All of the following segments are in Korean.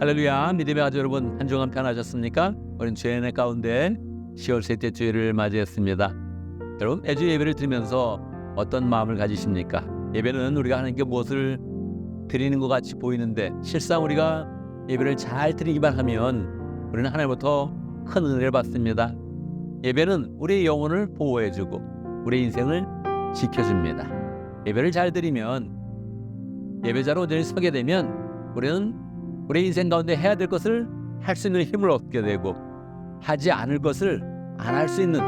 할렐루야. 믿음의 아주 여러분, 한 주간 편하셨습니까? 우린 주의 가운데 10월 셋째 주일을 맞이했습니다. 여러분, 매주 예배를 드리면서 어떤 마음을 가지십니까? 예배는 우리가 하나님께 무엇을 드리는 것 같이 보이는데, 실상 우리가 예배를 잘 드리기만 하면 우리는 하나님부터 큰 은혜를 받습니다. 예배는 우리의 영혼을 보호해주고 우리의 인생을 지켜줍니다. 예배를 잘 드리면, 예배자로 온전히 서게 되면 우리는 우리의 인생 가운데 해야 될 것을 할 수 있는 힘을 얻게 되고, 하지 않을 것을 안 할 수 있는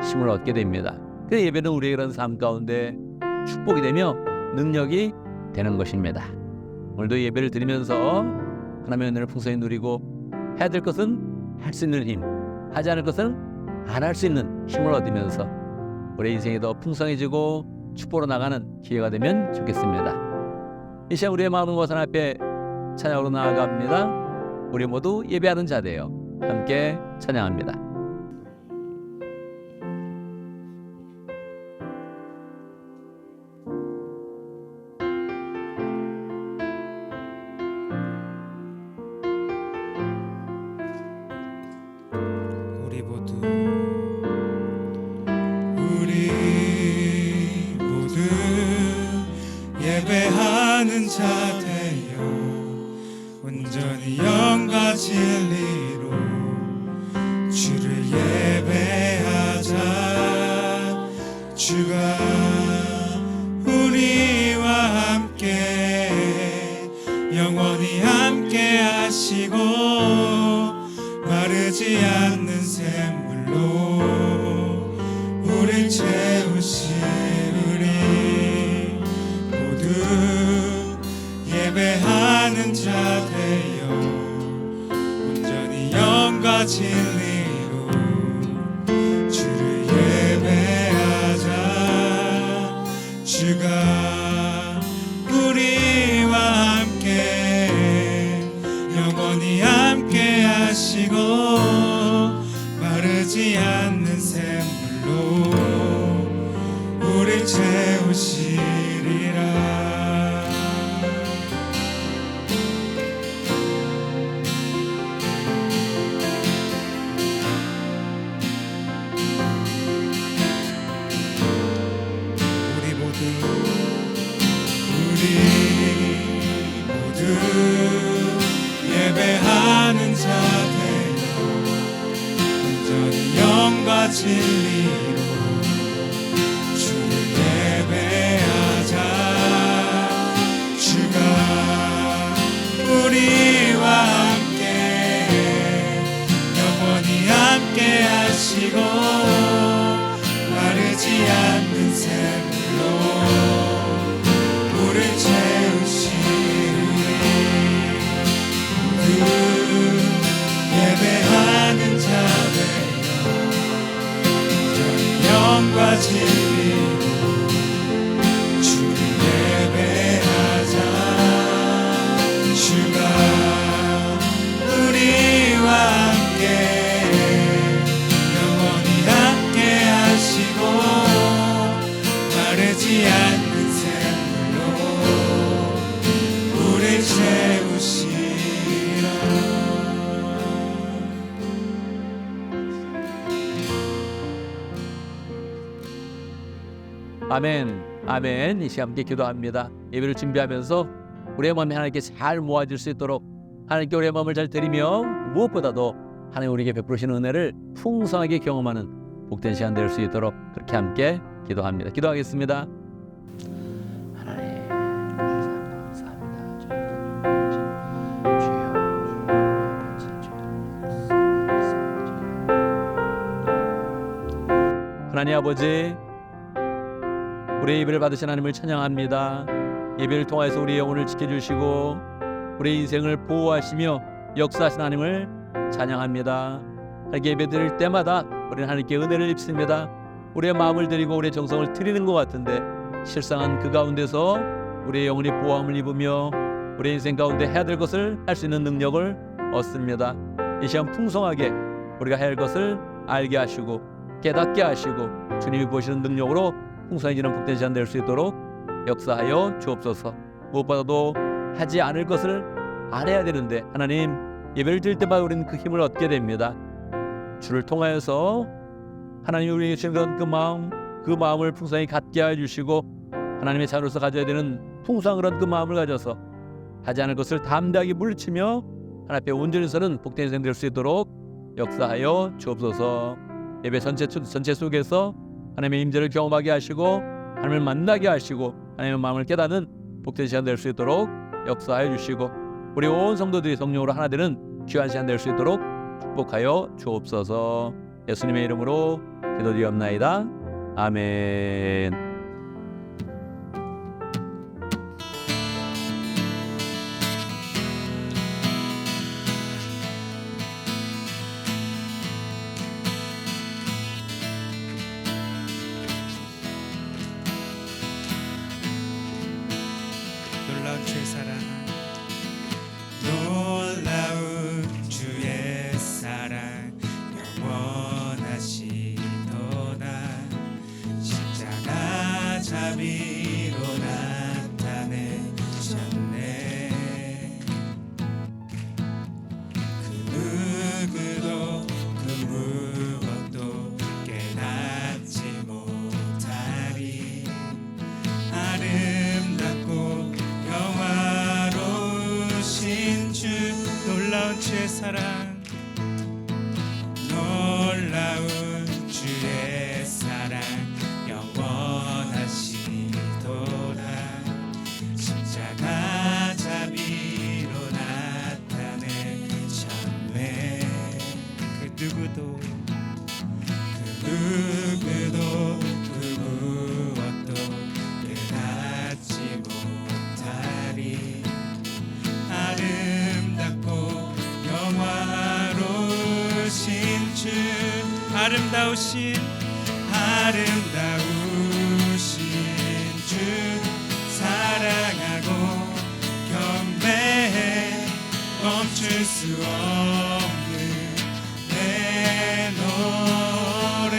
힘을 얻게 됩니다. 그 예배는 우리의 그런 삶 가운데 축복이 되며 능력이 되는 것입니다. 오늘도 예배를 드리면서 하나님의 은혜를 풍성히 누리고, 해야 될 것은 할 수 있는 힘, 하지 않을 것은 안 할 수 있는 힘을 얻으면서 우리의 인생이 더 풍성해지고 축복으로 나가는 기회가 되면 좋겠습니다. 이 시간 우리의 마음은 것은 앞에 찬양으로 나아갑니다. 우리 모두 예배하는 자 되어 함께 찬양합니다. 우리 모두 예배하는 자 되어 온전히 영과 진리로 주를 예배하자. 주가 우리와 함께 영원히 함께 하시고, 마르지 않는 샘물로 우릴 채우시리. 모두 예배하는 자 되어 온전히 영과 진리로 주를 예배하자. 주가 우리와 함께 영원히 함께 하시고, 마르지 않는 샘물로 우릴 채우시리라. 우리 모두 예배하는 자 되어 온전히 영과 진리로 주를 예배하자. 주가 우리와 함께 영원히 함께 하시고, 마르지 않는 샘물로 우릴 채우시리. 모두 예배하는 자 되어 온전히 영과 진리로 주를 예배하자. 주가 우리와 함께 영원히 함께 하시고, 마르지 않는 샘물로 우릴 채우시라. 아멘, 아멘. 이 시간 함께 기도합니다. 예배를 준비하면서 우리의 마음이 하나님께 잘 모아질 수 있도록, 하나님께 우리의 마음을 잘 드리며 무엇보다도 하나님 우리에게 베푸시는 은혜를 풍성하게 경험하는 복된 시간 될 수 있도록 그렇게 함께 기도합니다. 기도하겠습니다. 하나님 감사합니다. 하나님 아버지, 우리의 예배를 받으신 하나님을 찬양합니다. 예배를 통해서 우리의 영혼을 지켜주시고 우리의 인생을 보호하시며 역사하신 하나님을 찬양합니다. 하나님께 예배 드릴 때마다 우리는 하나님께 은혜를 입습니다. 우리의 마음을 드리고 우리의 정성을 드리는 것 같은데, 실상은 그 가운데서 우리의 영혼이 보호함을 입으며 우리의 인생 가운데 해야 될 것을 할 수 있는 능력을 얻습니다. 이 시간 풍성하게 우리가 해야 할 것을 알게 하시고 깨닫게 하시고 주님이 보시는 능력으로 풍성해지는 복된 시간 될 수 있도록 역사하여 주옵소서. 무엇보다도 하지 않을 것을 알아야 되는데 하나님 예배를 드릴 때마다 우리는 그 힘을 얻게 됩니다. 주를 통하여서 하나님이 우리에게 주신 그 마음을 풍성히 갖게 해주시고 하나님의 자녀로서 가져야 되는 풍성한 그런 그 마음을 가져서 하지 않을 것을 담대하게 물리치며 하나님 앞에 온전히 서는 복된 인생 될 수 있도록 역사하여 주옵소서. 예배 전체 속에서 하나님의 임재를 경험하게 하시고 하나님을 만나게 하시고 하나님의 마음을 깨닫는 복된 시간 될 수 있도록 역사하여 주시고 우리 온 성도들이 성령으로 하나 되는 귀한 시간 될 수 있도록 축복하여 주옵소서. 예수님의 이름으로 기도드리옵나이다. 아멘. 놀라운 주의 사랑, 놀라운 주의 사랑 영원하시도다. 십자가 자비로 나타내셨네. 그 누구도 그 무엇도 깨닫지 못하리. 아름답고 영화로우신 주, 놀라운 주의 사랑, 놀라운 주의 사랑 영원하시도다. 십자가 자비로 나타내셨네. 그 누구도 그 무엇도 깨닫지 못하리. 아름답고 영화로우신 주, 아름다우신 주 사랑하고 경배해. 멈출 수 없는 내 노래.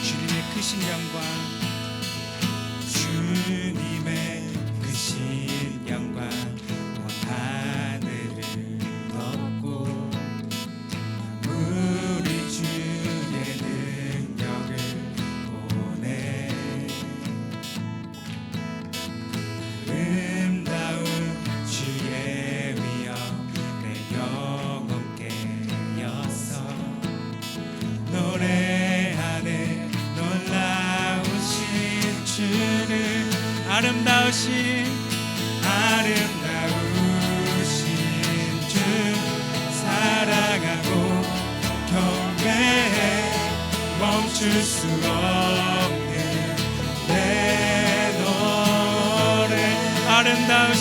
주님의 크신 영광, 주님의 크신 영광 온 하늘을 덮고 우리 주의 능력을 보내. 아름다운 주의 위엄 내 영혼 깨어서 노래하네. 놀라우신 주를, 아름다우신 주 사랑하고 경배해. 멈출 수 없는 내 노래. 아름다우신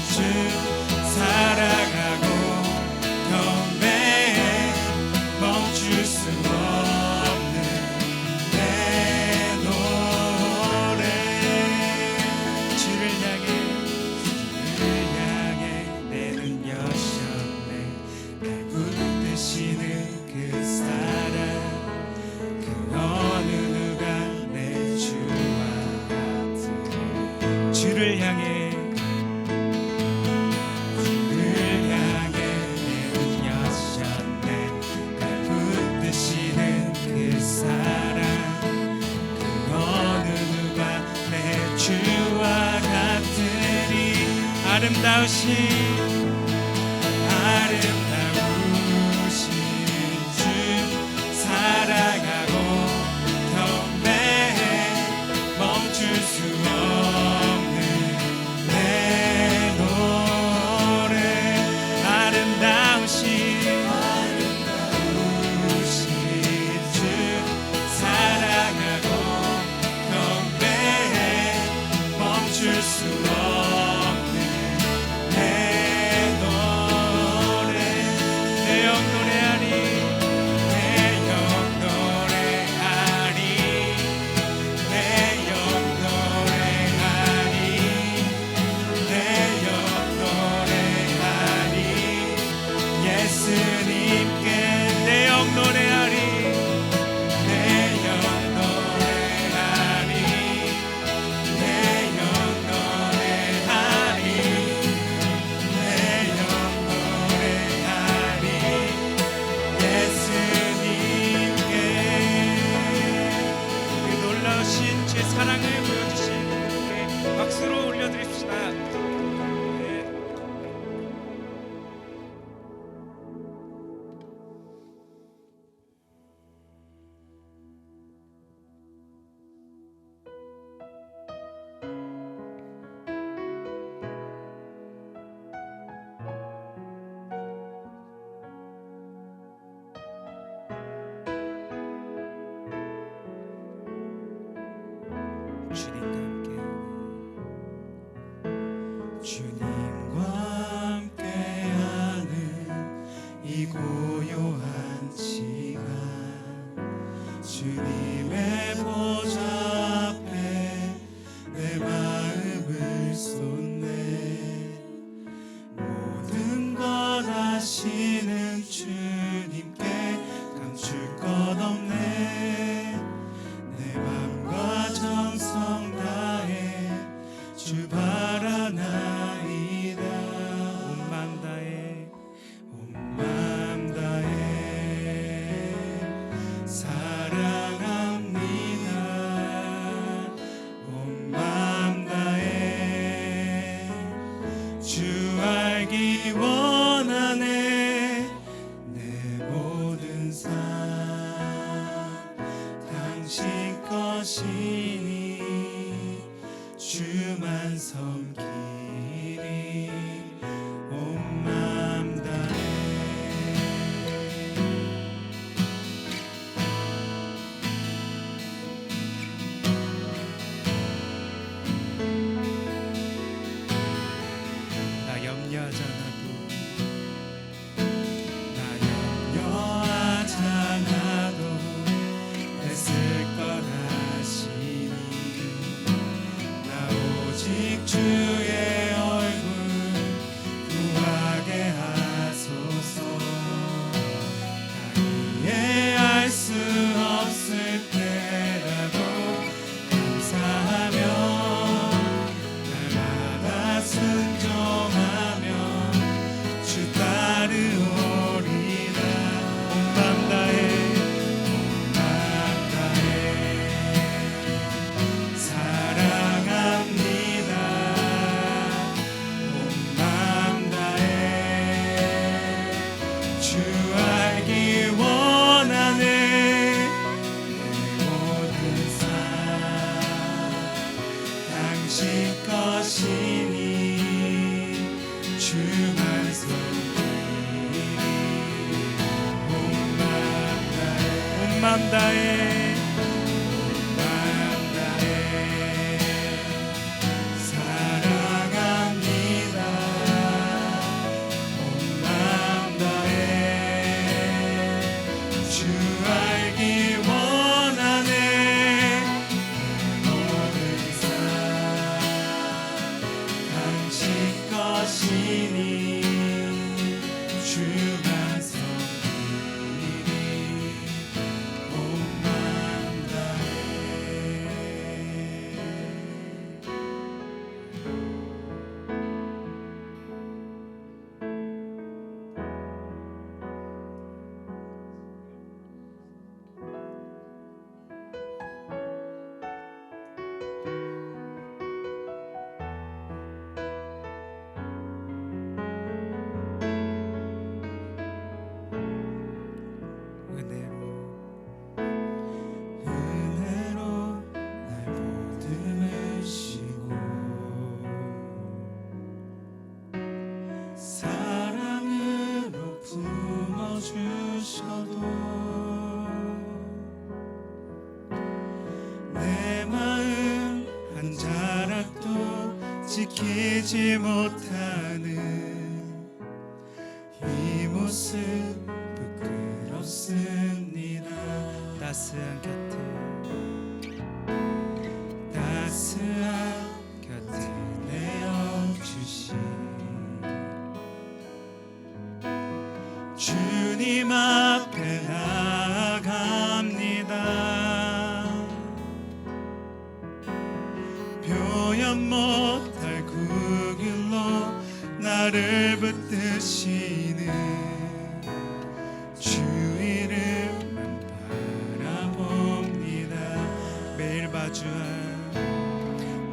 주 사랑하고 경배해. 멈출 수 없는 내 노래. 주를 향해 내 눈 여셨네. 날 붙드시는 그 사랑, 그 어느 누가 내 주와 같으리. 주를 향해 아름다우신 주 사랑하고 경배해. 멈출 수 없는 내 노래. 아름다우신 주 사랑하고 경배해. 멈출 수 없는 내 당신 것이니 주만 섬기리 온 마음 다해. 나 염려하지 않아도 됐을 것 하시니 나 오직 주의 얼굴 구하게 하소서. 다 이해할 수 없을 때라도 감사하며 날마다 순종하며 주 따르오리라. 온 맘 다해 사랑합니다. 온 맘 다해 주 알기 원하네. 내 모든 삶 당신 것이니 주만 섬기리 온 맘 다해. 온 맘 다해 주만 섬기리 온 맘 다해. 은혜로 날 보듬으시고 사랑으로 품어주셔도 내 마음 한 자락도 지키지 못하는 이 모습 부끄럽습니다. 따스한 곁에 내어주신 주님 앞에 나아갑니다. 표현 못할 그 길로 나를 붙드시는 주 이름만 바라봅니다.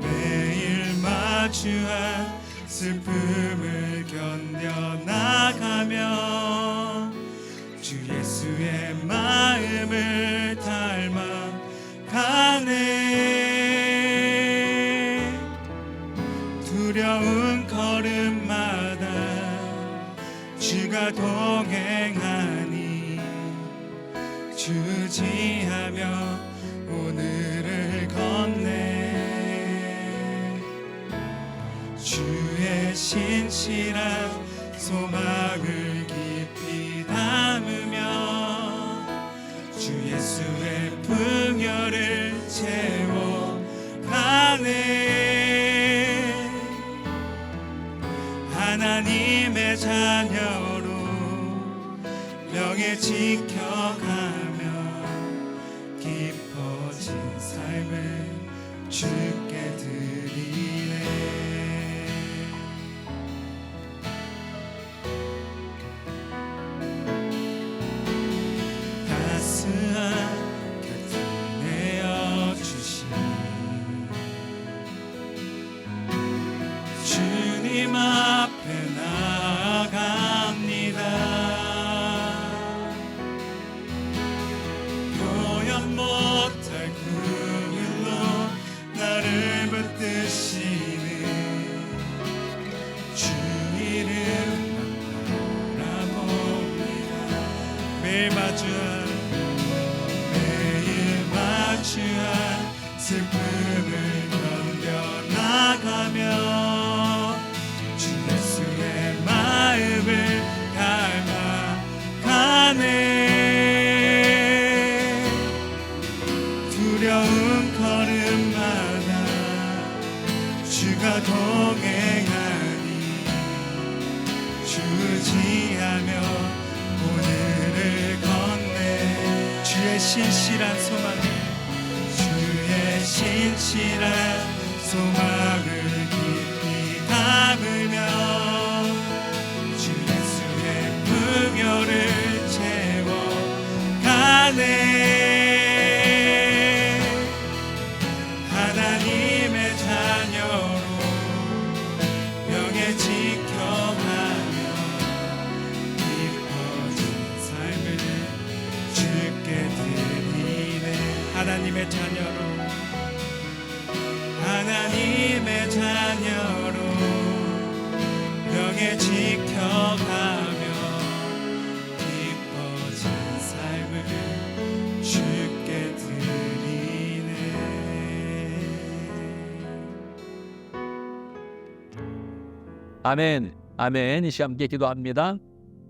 매일 마주한 슬픔을 견뎌나가며 주 예수의 마음을 닮아가네. 두려운 걸음마다 주가 동행하니 주지하며 오늘을 걷네. 주의 신실한 소망을 깊이 담으며 주 예수의 풍요를 채워가네. 하나님의 자녀로 명예 지켜가며 깊어진 삶을 주께 드리네. 따스한 곁을 내어주신 주님 앞에 나아갑니다. 표현 못 못할 그 일로 나를 붙드시는 주 이름 바라봅니다. 매일 마주한 슬픔을 견뎌나가며 주 예수의 마음을 닮아가네. 두려운 걸음마다 주가 동행하니 주지하며 오늘을 걷네. 주의 신실한 소망을 깊이 담으며 주 예수의 풍요를 채워가네. 하나님의 자녀로 명예 지켜가며 기뻐진 삶을 주께 드리네. 하나님의 자녀로 명예 지켜가며 기뻐진 삶을 주께 드리네. 아멘, 아멘. 이 시간 함께 기도합니다.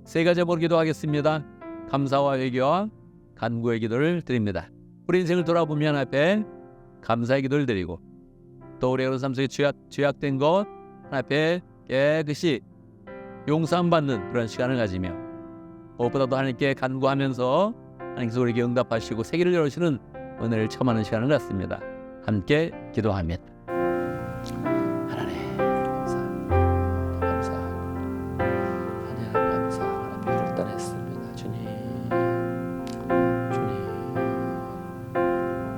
세 가지 제목으로 기도하겠습니다. 감사와 회개와 간구의 기도를 드립니다. 우리 인생을 돌아보면 앞에 감사의 기도를 드리고 또 우리 여러분 삶 속에 죄악된 것 앞에 깨끗이 용서받는 그런 시간을 가지며 무엇보다도 하나님께 간구하면서 하나님께서 우리에게 응답하시고 세계를 열으시는 은혜를 체험하는 시간을 갖습니다. 함께 기도합니다. 하나님 감사합니다. 하나님 결단했습니다. 주님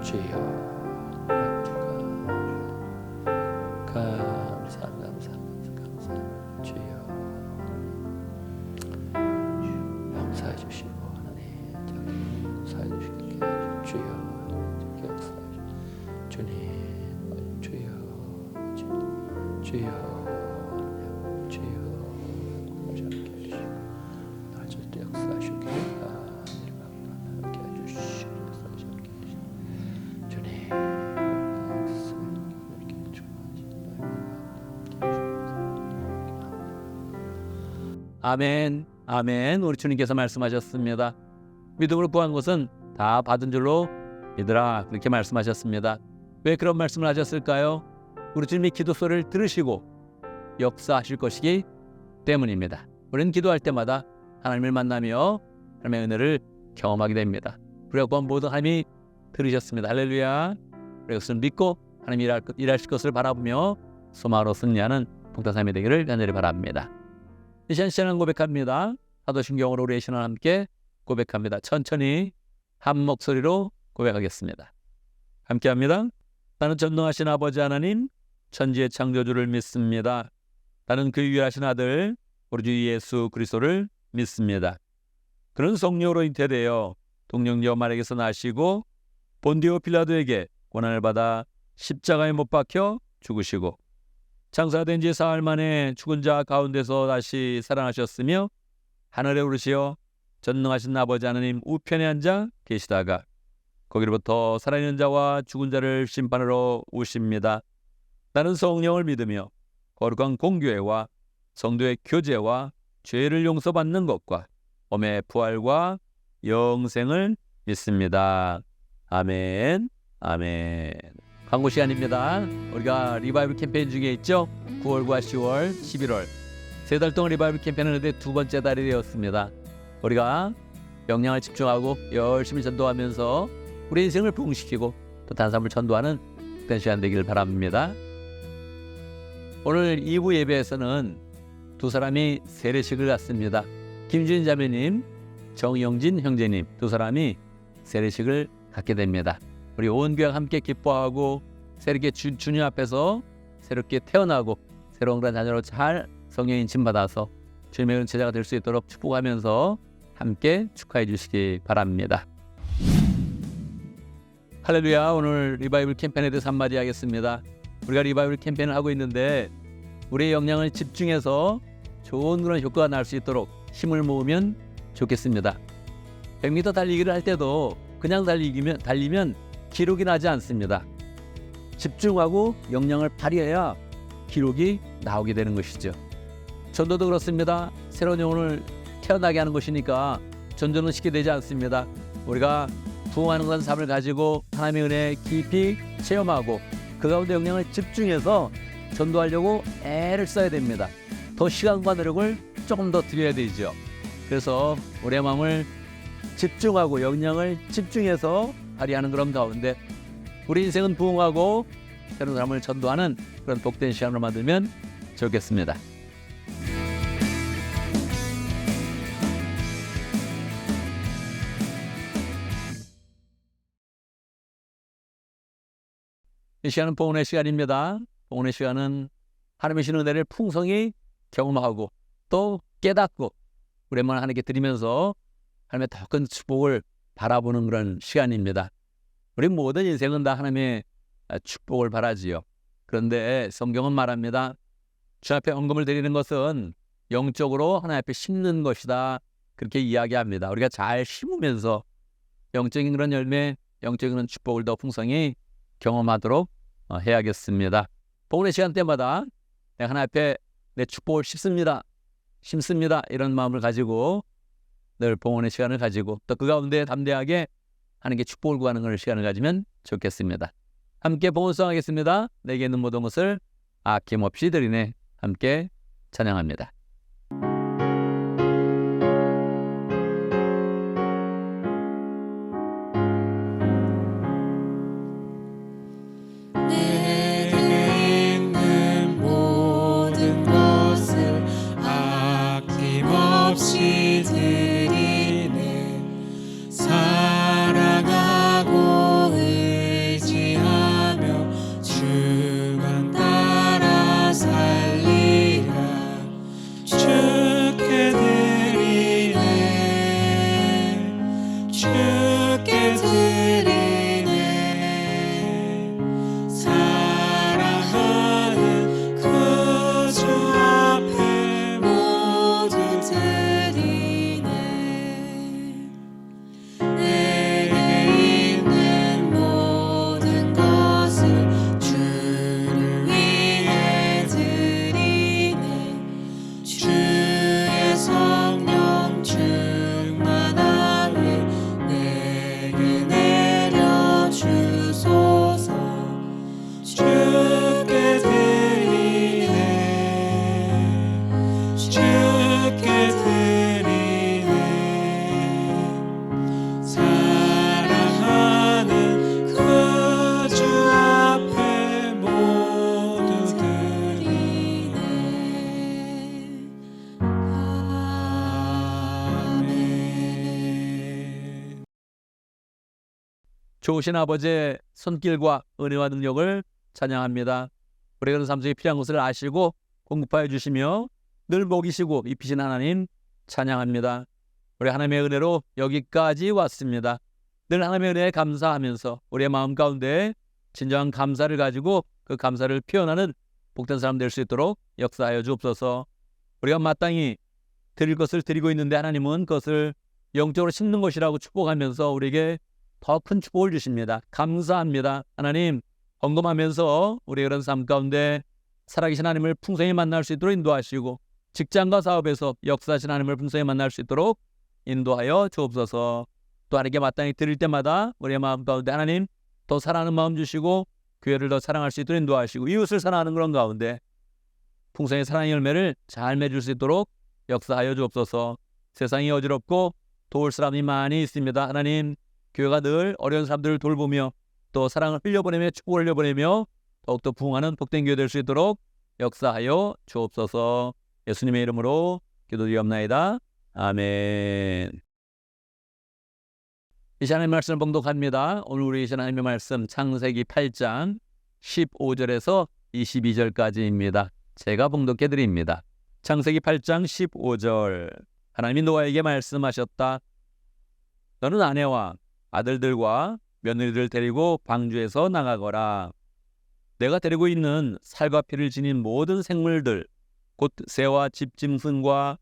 주여 감사 주여 용서해 주시고 하나님 용서해 주시게 주여 역사해 주님 주여 절대 역사하시게 하게 해주시고 주님 아멘, 아멘. 우리 주님께서 말씀하셨습니다. 믿음으로 구한 것은 다 받은 줄로 믿으라, 그렇게 말씀하셨습니다. 왜 그런 말씀을 하셨을까요? 우리 주님이 기도 소리를 들으시고 역사하실 것이기 때문입니다. 우리는 기도할 때마다 하나님을 만나며 하나님의 은혜를 경험하게 됩니다. 우리가 구한 모든 하나님이 들으셨습니다. 할렐루야. 우리가 그것을 믿고 하나님이 일하실 것을 바라보며 소망으로 승리하는 복된 삶이 되기를 간절히 바랍니다. 이 시간 고백합니다. 사도신경으로 우리의 신앙과 함께 고백합니다. 천천히 한 목소리로 고백하겠습니다. 함께합니다. 나는 전능하신 아버지 하나님, 천지의 창조주를 믿습니다. 나는 그 유일하신 아들 우리 주 예수 그리스도를 믿습니다. 그는 성령으로 잉태되어 동정녀 마리아에게서 나시고 본디오 빌라도에게 고난을 받아 십자가에 못 박혀 죽으시고 장사된 지 사흘 만에 죽은 자 가운데서 다시 살아나셨으며 하늘에 오르시어 전능하신 아버지 하나님 우편에 앉아 계시다가 거기로부터 살아있는 자와 죽은 자를 심판하러 오십니다. 나는 성령을 믿으며 거룩한 공교회와 성도의 교제와 죄를 용서받는 것과 몸의 부활과 영생을 믿습니다. 아멘, 아멘. 광고 시간입니다. 우리가 리바이벌 캠페인 중에 있죠. 9월과 10월, 11월 세 달 동안 리바이벌 캠페인을 하는데 두 번째 달이 되었습니다. 우리가 역량을 집중하고 열심히 전도하면서 우리 인생을 부흥시키고 또 다른 사람을 전도하는 그런 시간 되기를 바랍니다. 오늘 2부 예배에서는 두 사람이 세례식을 갖습니다. 김주인 자매님, 정영진 형제님 두 사람이 세례식을 갖게 됩니다. 우리 온 교회가 함께 기뻐하고 새롭게 주님 앞에서 새롭게 태어나고 새로운 그런 자녀로 잘 성령의 인침 받아서 주님의 제자가 될 수 있도록 축복하면서 함께 축하해 주시기 바랍니다. 할렐루야. 오늘 리바이블 캠페인에 대해서 한마디 하겠습니다. 우리가 리바이블 캠페인을 하고 있는데 우리의 역량을 집중해서 좋은 그런 효과가 날 수 있도록 힘을 모으면 좋겠습니다. 100m 달리기를 할 때도 그냥 달리면 기록이 나지 않습니다. 집중하고 역량을 발휘해야 기록이 나오게 되는 것이죠. 전도도 그렇습니다. 새로운 영혼을 태어나게 하는 것이니까 전도는 쉽게 되지 않습니다. 우리가 부흥하는 그런 삶을 가지고 하나님의 은혜 깊이 체험하고 그 가운데 역량을 집중해서 전도하려고 애를 써야 됩니다. 더 시간과 노력을 조금 더 드려야 되죠. 그래서 우리의 마음을 집중하고 역량을 집중해서 발휘하는 그런 가운데 우리 인생은 부흥하고 새로운 사람을 전도하는 그런 복된 시간으로 만들면 좋겠습니다. 이 시간은 봉헌의 시간입니다. 봉헌의 시간은 하나님의 신 은혜를 풍성히 경험하고 또 깨닫고 우리 마음을 하나님께 드리면서 하나님의 더 큰 축복을 바라보는 그런 시간입니다. 우리 모든 인생은 다 하나님의 축복을 바라지요. 그런데 성경은 말합니다. 주 앞에 헌금을 드리는 것은 영적으로 하나님 앞에 심는 것이다. 그렇게 이야기합니다. 우리가 잘 심으면서 영적인 그런 열매, 영적인 그런 축복을 더 풍성히 경험하도록 해야겠습니다. 봉헌의 시간 때마다 내가 하나님 앞에 내 축복을 심습니다. 이런 마음을 가지고 늘 봉헌의 시간을 가지고 또 그 가운데 담대하게 하나님께 축복을 구하는 그런 시간을 가지면 좋겠습니다. 함께 봉헌송하겠습니다. 내게 있는 모든 것을 아낌없이 드리네. 함께 찬양합니다. 내게 있는 모든 것을 아낌없이 드리네. 사랑하고 의지하며 주만 따라 살리라. 주께 드리네. 주께 드리네. 사랑하는 그 주 앞에 모두 드리네. 내게 있는 모든 것을 주를 위해 드리네. 주의 성령 충만하게 내게 내려주소서. 주께 드리네. 주께 드리네. 사랑하는 그 주 앞에 모두 드리네. 아멘. 좋으신 아버지의 손길과 은혜와 능력을 찬양합니다. 우리가 그런 삶 속에 필요한 것을 아시고 공급하여 주시며 늘 먹이시고 입히신 하나님 찬양합니다. 우리 하나님의 은혜로 여기까지 왔습니다. 늘 하나님의 은혜에 감사하면서 우리의 마음 가운데 진정한 감사를 가지고 그 감사를 표현하는 복된 사람 될 수 있도록 역사하여 주옵소서. 우리가 마땅히 드릴 것을 드리고 있는데 하나님은 그것을 영적으로 심는 것이라고 축복하면서 우리에게 더 큰 축복을 주십니다. 감사합니다. 하나님, 헌금하면서 우리의 그런 삶 가운데 살아계신 하나님을 풍성히 만날 수 있도록 인도하시고 직장과 사업에서 역사하신 하나님을 풍성히 만날 수 있도록 인도하여 주옵소서. 또 하나님께 마땅히 드릴 때마다 우리의 마음 가운데 하나님 더 사랑하는 마음 주시고 교회를 더 사랑할 수 있도록 인도하시고 이웃을 사랑하는 그런 가운데 풍성히 사랑의 열매를 잘 맺을 수 있도록 역사하여 주옵소서. 세상이 어지럽고 도울 사람이 많이 있습니다. 하나님, 교회가 늘 어려운 사람들을 돌보며 또 사랑을 흘려보내며 축복을 흘려보내며 더욱더 부흥하는 복된 교회 될 수 있도록 역사하여 주옵소서. 예수님의 이름으로 기도드리옵나이다. 아멘. 이 시간의 말씀을 봉독합니다. 오늘 우리 이 시간 하나님의 말씀 창세기 8장 15절에서 22절까지입니다. 제가 봉독해 드립니다. 창세기 8장 15절. 하나님이 노아에게 말씀하셨다. 너는 아내와 아들들과 며느리를 데리고 방주에서 나가거라. 내가 데리고 있는 살과 피를 지닌 모든 생물들, 곧 새와 집짐승과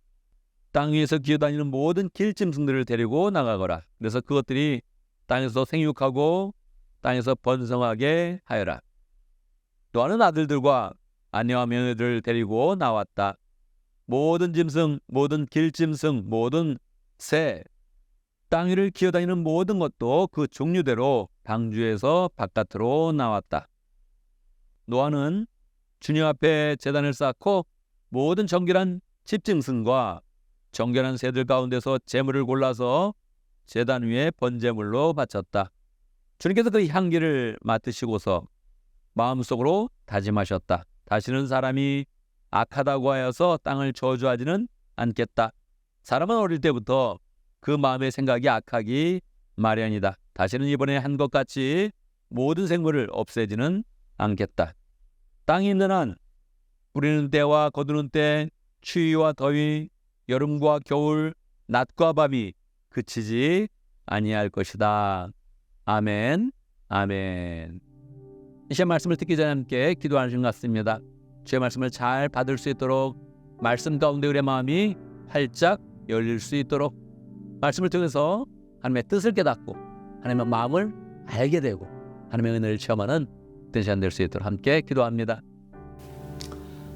땅 위에서 기어다니는 모든 길짐승들을 데리고 나가거라. 그래서 그것들이 땅에서 생육하고 땅에서 번성하게 하여라. 노아는 아들들과 아내와 며느리를 데리고 나왔다. 모든 짐승, 모든 길짐승, 모든 새, 땅 위를 기어다니는 모든 것도 그 종류대로 방주에서 바깥으로 나왔다. 노아는 주님 앞에 제단을 쌓고 모든 정결한 집짐승과 정결한 새들 가운데서 제물을 골라서 제단 위에 번제물로 바쳤다. 주님께서 그 향기를 맡으시고서 마음속으로 다짐하셨다. 다시는 사람이 악하다고 하여서 땅을 저주하지는 않겠다. 사람은 어릴 때부터 그 마음의 생각이 악하기 마련이다. 다시는 이번에 한 것 같이 모든 생물을 없애지는 않겠다. 땅이 있는 한 뿌리는 때와 거두는 때, 추위와 더위, 여름과 겨울, 낮과 밤이 그치지 아니할 것이다. 아멘, 아멘. 이 시간 말씀을 듣기 전에 함께 기도하는 것 같습니다. 주의 말씀을 잘 받을 수 있도록 말씀 가운데 우리의 마음이 활짝 열릴 수 있도록 말씀을 통해서 하나님의 뜻을 깨닫고 하나님의 마음을 알게 되고 하나님의 은혜를 체험하는 된 시간 될 수 있도록 함께 기도합니다.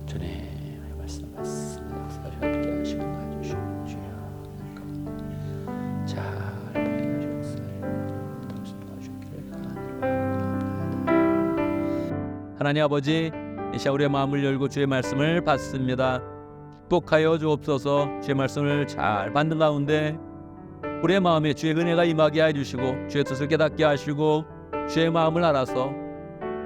주님의 말씀 역사하시게 하시고 도와주시고 주여 잘 발견하셨어요. 도와주시기를 간절히 하나님 아버지, 이 시간 우리의 마음을 열고 주의 말씀을 받습니다. 축복하여 주옵소서. 주의 말씀을 잘 받는 가운데 우리의 마음에 주의 은혜가 임하게 해주시고 주의 뜻을 깨닫게 하시고 주의 마음을 알아서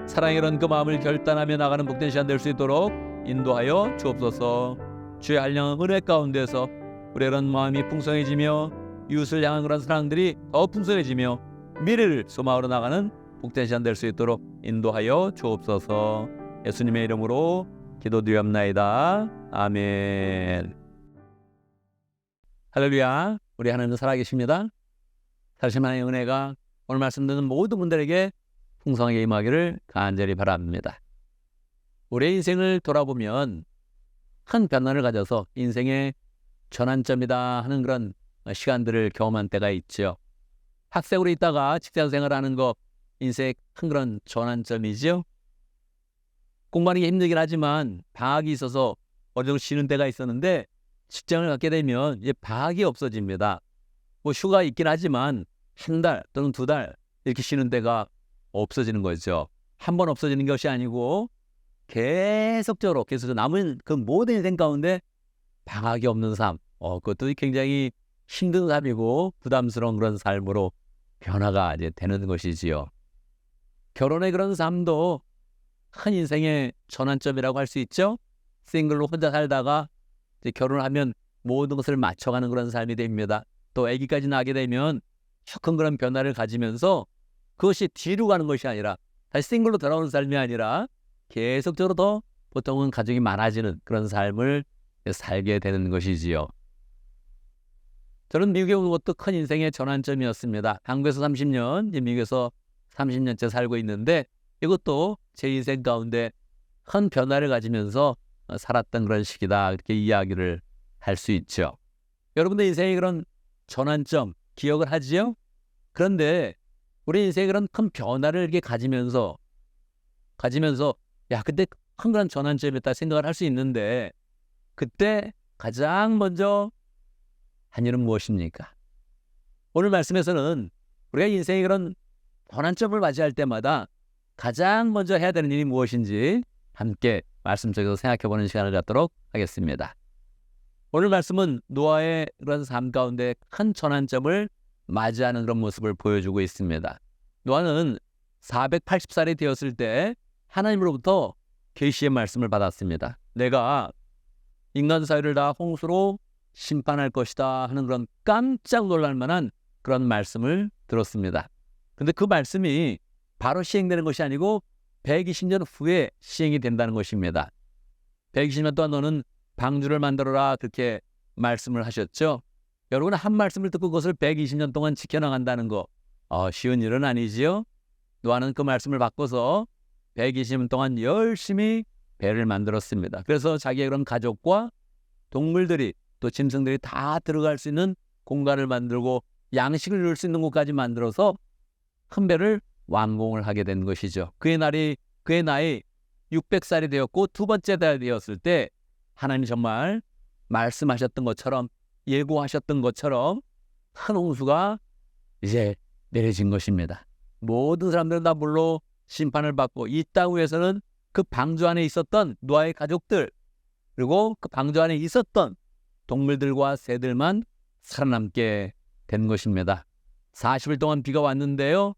사랑의 이런 그 마음을 결단하며 나가는 복된 시간 될 수 있도록 인도하여 주옵소서. 주의 한량한 은혜 가운데서 우리의 이런 마음이 풍성해지며 이웃을 향한 그런 사랑들이 더 풍성해지며 미래를 소망으로 나가는 복된 시간 될 수 있도록 인도하여 주옵소서. 예수님의 이름으로 기도드리옵나이다. 아멘. 할렐루야. 우리 하나님은 살아계십니다. 살신 하나님의 은혜가 오늘 말씀 듣는 모든 분들에게 풍성하게 임하기를 간절히 바랍니다. 우리의 인생을 돌아보면 큰 변화를 가져서 인생의 전환점이다 하는 그런 시간들을 경험한 때가 있죠. 학생으로 있다가 직장생활을 하는 거 인생의 큰 그런 전환점이죠. 공부하는 게 힘들긴 하지만 방학이 있어서 어느 정도 쉬는 때가 있었는데 직장을 갖게 되면 이제 방학이 없어집니다. 뭐 휴가 있긴 하지만 한 달 또는 두 달 이렇게 쉬는 때가 없어지는 거죠. 한 번 없어지는 것이 아니고 계속적으로 계속 남은 그 모든 인생 가운데 방학이 없는 삶, 그것도 굉장히 힘든 삶이고 부담스러운 그런 삶으로 변화가 이제 되는 것이지요. 결혼의 그런 삶도 큰 인생의 전환점이라고 할 수 있죠. 싱글로 혼자 살다가 이제 결혼하면 모든 것을 맞춰가는 그런 삶이 됩니다. 또 아기까지 낳게 되면 큰 그런 변화를 가지면서 그것이 뒤로 가는 것이 아니라 다시 싱글로 돌아오는 삶이 아니라 계속적으로 더 보통은 가족이 많아지는 그런 삶을 살게 되는 것이지요. 저는 미국에 온 것도 큰 인생의 전환점이었습니다. 한국에서 30년, 미국에서 30년째 살고 있는데 이것도 제 인생 가운데 큰 변화를 가지면서 살았던 그런 시기다. 이렇게 이야기를 할 수 있죠. 여러분들 인생의 그런 전환점 기억을 하지요? 그런데 우리 인생의 그런 큰 변화를 이렇게 가지면서 야, 그때 큰 그런 전환점이었다 생각을 할 수 있는데 그때 가장 먼저 한 일은 무엇입니까? 오늘 말씀에서는 우리가 인생의 그런 전환점을 맞이할 때마다 가장 먼저 해야 되는 일이 무엇인지 함께 말씀 속에서 생각해보는 시간을 갖도록 하겠습니다. 오늘 말씀은 노아의 그런 삶 가운데 큰 전환점을 맞이하는 그런 모습을 보여주고 있습니다. 노아는 480살이 되었을 때 하나님으로부터 계시의 말씀을 받았습니다. 내가 인간 사회를 다 홍수로 심판할 것이다 하는 그런 깜짝 놀랄 만한 그런 말씀을 들었습니다. 그런데 그 말씀이 바로 시행되는 것이 아니고 120년 후에 시행이 된다는 것입니다. 120년 동안 너는 방주를 만들어라 그렇게 말씀을 하셨죠. 여러분 한 말씀을 듣고 그것을 120년 동안 지켜나간다는 거 쉬운 일은 아니지요. 노아는 그 말씀을 바꿔서 120년 동안 열심히 배를 만들었습니다. 그래서 자기의 그런 가족과 동물들이 또 짐승들이 다 들어갈 수 있는 공간을 만들고 양식을 넣을 수 있는 곳까지 만들어서 큰 배를 완공을 하게 된 것이죠. 그의 나이 600살이 되었고 두 번째 달이 되었을 때 하나님이 정말 말씀하셨던 것처럼 예고하셨던 것처럼 큰 홍수가 이제 내려진 것입니다. 모든 사람들은 다 물로 심판을 받고 이 땅 위에서는 그 방주 안에 있었던 노아의 가족들 그리고 그 방주 안에 있었던 동물들과 새들만 살아남게 된 것입니다. 40일 동안 비가 왔는데요.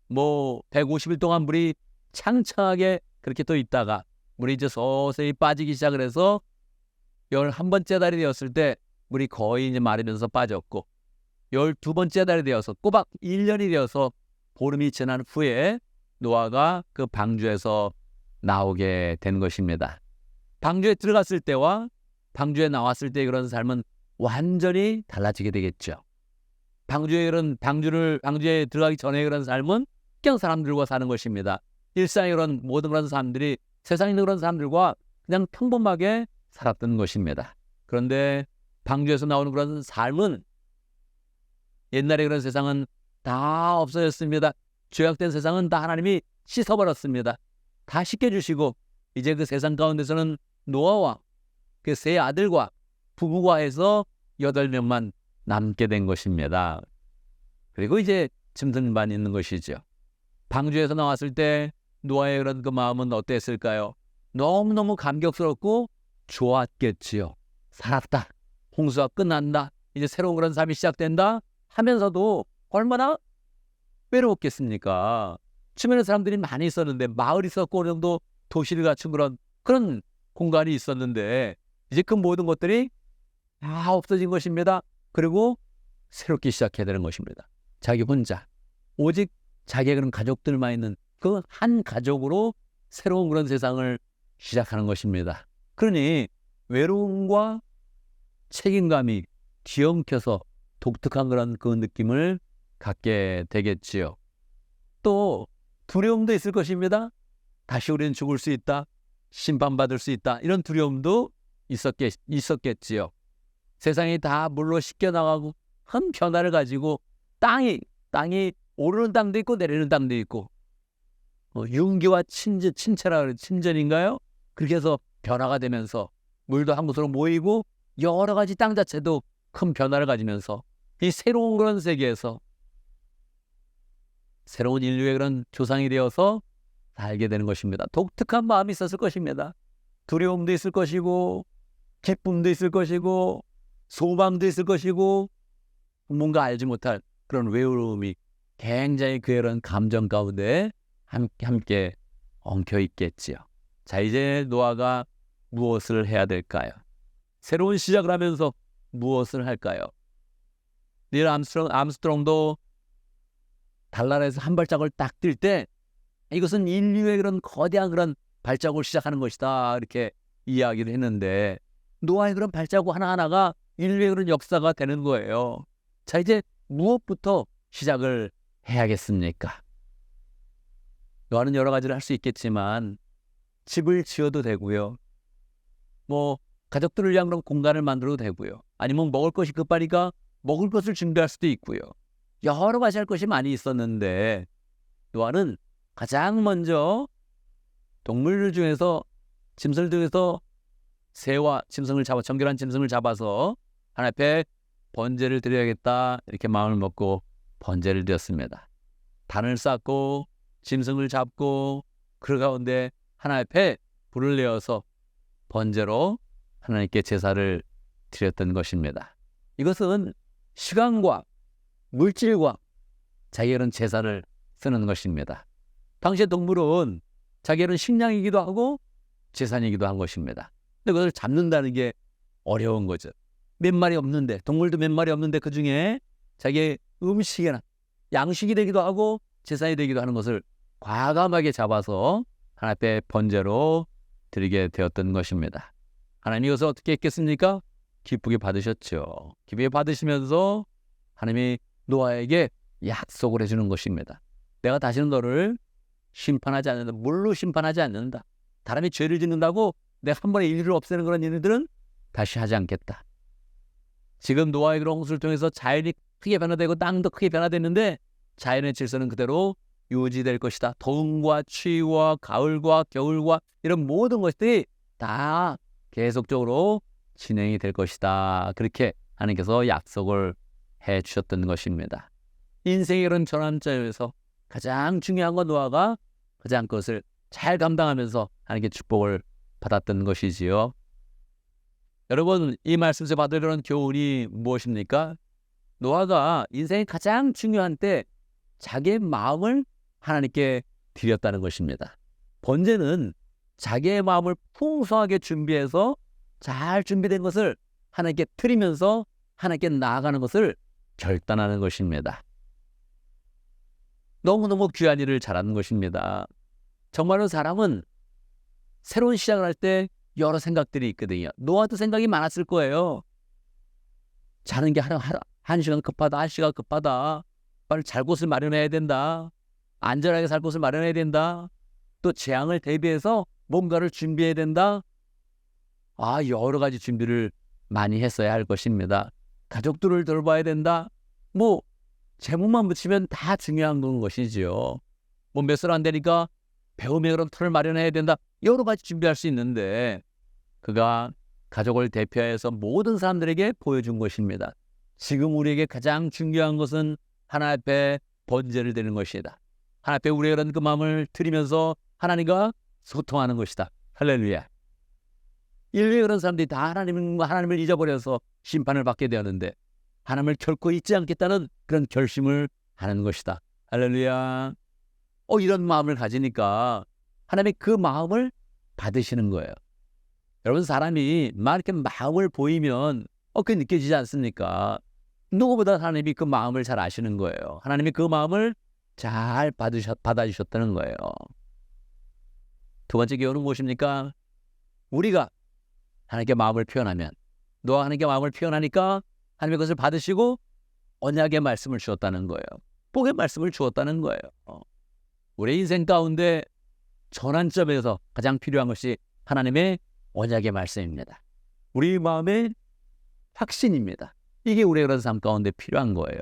150일 동안 물이 창창하게 그렇게 또 있다가 물이 이제 서서히 빠지기 시작을 해서 11번째 달이 되었을 때 물이 거의 이제 마르면서 빠졌고 12번째 달이 되어서 꼬박 1년이 되어서 보름이 지난 후에 노아가 그 방주에서 나오게 된 것입니다. 방주에 들어갔을 때와 방주에 나왔을 때 그런 삶은 완전히 달라지게 되겠죠. 방주에 들어가기 전에 그런 삶은 그냥 사람들과 사는 것입니다. 일상의 그런 모든 그런 사람들이 세상에 있는 그런 사람들과 그냥 평범하게 살았던 것입니다. 그런데 방주에서 나오는 그런 삶은 옛날에 그런 세상은 다 없어졌습니다. 죄악된 세상은 다 하나님이 씻어버렸습니다. 다 씻겨주시고 이제 그 세상 가운데서는 노아와 그 세 아들과 부부가 해서 8명만 남게 된 것입니다. 그리고 이제 짐승만 있는 것이죠. 방주에서 나왔을 때 노아의 그런 그 마음은 어땠을까요? 너무너무 감격스럽고 좋았겠지요. 살았다. 홍수가 끝난다. 이제 새로운 그런 삶이 시작된다 하면서도 얼마나 외로웠겠습니까? 주변에 사람들이 많이 있었는데 마을이 있었고 어느 정도 도시를 갖춘 그런 공간이 있었는데 이제 그 모든 것들이 다 없어진 것입니다. 그리고 새롭게 시작해야 되는 것입니다. 자기 혼자 오직 자기의 그런 가족들만 있는 그 한 가족으로 새로운 그런 세상을 시작하는 것입니다. 그러니 외로움과 책임감이 뒤엉켜서 독특한 그런 그 느낌을 갖게 되겠지요. 또 두려움도 있을 것입니다. 다시 우리는 죽을 수 있다. 심판받을 수 있다. 이런 두려움도 있었겠지요. 세상이 다 물로 씻겨나가고 큰 변화를 가지고 땅이 오르는 땅도 있고 내리는 땅도 있고 융기와 친전인가요? 그렇게 해서 변화가 되면서 물도 한 곳으로 모이고 여러 가지 땅 자체도 큰 변화를 가지면서 이 새로운 그런 세계에서 새로운 인류의 그런 조상이 되어서 살게 되는 것입니다. 독특한 마음이 있었을 것입니다. 두려움도 있을 것이고 기쁨도 있을 것이고 소망도 있을 것이고 뭔가 알지 못할 그런 외로움이 굉장히 그런 감정 가운데 함께 엉켜 있겠지요. 자, 이제 노아가 무엇을 해야 될까요? 새로운 시작을 하면서 무엇을 할까요? 닐 암스트롱도 달나라에서 한 발짝을 딱 뛸 때 이것은 인류의 그런 거대한 그런 발자국을 시작하는 것이다 이렇게 이야기를 했는데 노아의 그런 발자국 하나하나가 인류의 그런 역사가 되는 거예요. 자, 이제 무엇부터 시작을 해야겠습니까? 노아는 여러 가지를 할 수 있겠지만 집을 지어도 되고요. 가족들을 위한 그런 공간을 만들어도 되고요. 아니면 먹을 것이 급하니까 먹을 것을 준비할 수도 있고요. 여러 가지 할 것이 많이 있었는데 노아는 가장 먼저 동물들 중에서 짐승들 중에서 새와 짐승을 정결한 짐승을 잡아서 하나님 앞에 번제를 드려야겠다 이렇게 마음을 먹고 번제를 드렸습니다. 단을 쌓고 짐승을 잡고 그 가운데 하나님 앞에 불을 내어서 번제로 하나님께 제사를 드렸던 것입니다. 이것은 시간과 물질과 자기의 그런 제사를 쓰는 것입니다. 당시의 동물은 자기의 그런 식량이기도 하고 재산이기도 한 것입니다. 근데 그것을 잡는다는 게 어려운 거죠. 동물도 몇 마리 없는데 그 중에 자기의 음식이나 양식이 되기도 하고 재산이 되기도 하는 것을 과감하게 잡아서 하나님 앞에 번제로 드리게 되었던 것입니다. 하나님이 이것을 어떻게 했겠습니까? 기쁘게 받으셨죠. 기쁘게 받으시면서 하나님이 노아에게 약속을 해주는 것입니다. 내가 다시는 너를 심판하지 않는다. 물로 심판하지 않는다. 사람이 죄를 짓는다고 내가 한 번에 인류를 없애는 그런 일들은 다시 하지 않겠다. 지금 노아의 그런 홍수를 통해서 자연이 크게 변화되고 땅도 크게 변화됐는데 자연의 질서는 그대로 유지될 것이다. 더움과 추위와 가을과 겨울과 이런 모든 것들이 다 계속적으로 진행이 될 것이다. 그렇게 하나님께서 약속을 해 주셨던 것입니다. 인생의 그런 전환점에서 가장 중요한 건 노아가 가장 그것을 잘 감당하면서 하나님께 축복을 받았던 것이지요. 여러분, 이 말씀에서 받으려는 교훈이 무엇입니까? 노아가 인생의 가장 중요한 때 자기의 마음을 하나님께 드렸다는 것입니다. 번제는 자기의 마음을 풍성하게 준비해서 잘 준비된 것을 하나님께 드리면서 하나님께 나아가는 것을 결단하는 것입니다. 너무너무 귀한 일을 잘하는 것입니다. 정말로 사람은 새로운 시작을 할 때 여러 생각들이 있거든요. 노아도 생각이 많았을 거예요. 자는 게 한 시간 급하다, 한 시간 급하다. 빨리 잘 곳을 마련해야 된다. 안전하게 살 곳을 마련해야 된다. 또 재앙을 대비해서 뭔가를 준비해야 된다. 여러 가지 준비를 많이 했어야 할 것입니다. 가족들을 돌봐야 된다. 제목만 붙이면 다 중요한 것이지요. 몇 살 안 되니까 배움의 그런 틀을 마련해야 된다. 여러 가지 준비할 수 있는데 그가 가족을 대표해서 모든 사람들에게 보여준 것입니다. 지금 우리에게 가장 중요한 것은 하나님 앞에 번제를 드리는 것이다. 하나님 앞에 우리의 그런 그 마음을 드리면서 하나님과 소통하는 것이다. 할렐루야. 인류의 그런 사람들이 다 하나님을 잊어버려서 심판을 받게 되었는데 하나님을 결코 잊지 않겠다는 그런 결심을 하는 것이다. 할렐루야. 이런 마음을 가지니까 하나님이 그 마음을 받으시는 거예요. 여러분, 사람이 막 이렇게 마음을 보이면 그게 느껴지지 않습니까? 누구보다 하나님이 그 마음을 잘 아시는 거예요. 하나님이 그 마음을 잘 받아주셨다는 거예요. 두 번째 교훈은 무엇입니까? 우리가 하나님께 마음을 표현하면, 노아가 하나님께 마음을 표현하니까 하나님이 그것을 받으시고 언약의 말씀을 주었다는 거예요. 복의 말씀을 주었다는 거예요. 우리 인생 가운데 전환점에서 가장 필요한 것이 하나님의 언약의 말씀입니다. 우리 마음의 확신입니다. 이게 우리의 그런 삶 가운데 필요한 거예요.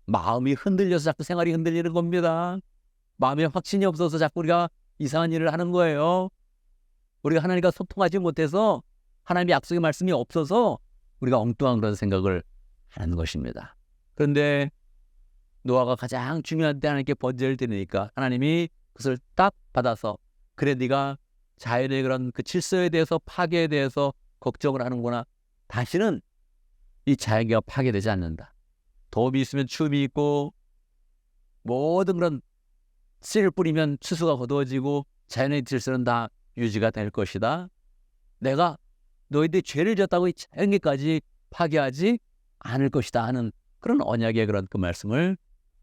마음이 흔들려서 자꾸 생활이 흔들리는 겁니다. 마음에 확신이 없어서 자꾸 우리가 이상한 일을 하는 거예요. 우리가 하나님과 소통하지 못해서 하나님의 약속의 말씀이 없어서 우리가 엉뚱한 그런 생각을 하는 것입니다. 그런데 노아가 가장 중요한 때 하나님께 번제를 드리니까 하나님이 그것을 딱 받아서 그래 네가 자연의 그런 그 질서에 대해서 파괴에 대해서 걱정을 하는구나. 다시는 이 자연계가 파괴되지 않는다. 더움이 있으면 추움이 있고 모든 그런 씨를 뿌리면 추수가 거두어지고 자연의 질서는 다 유지가 될 것이다. 내가 너희들이 죄를 지었다고 이 자연계까지 파괴하지 않을 것이다 하는 그런 언약의 그런 그 말씀을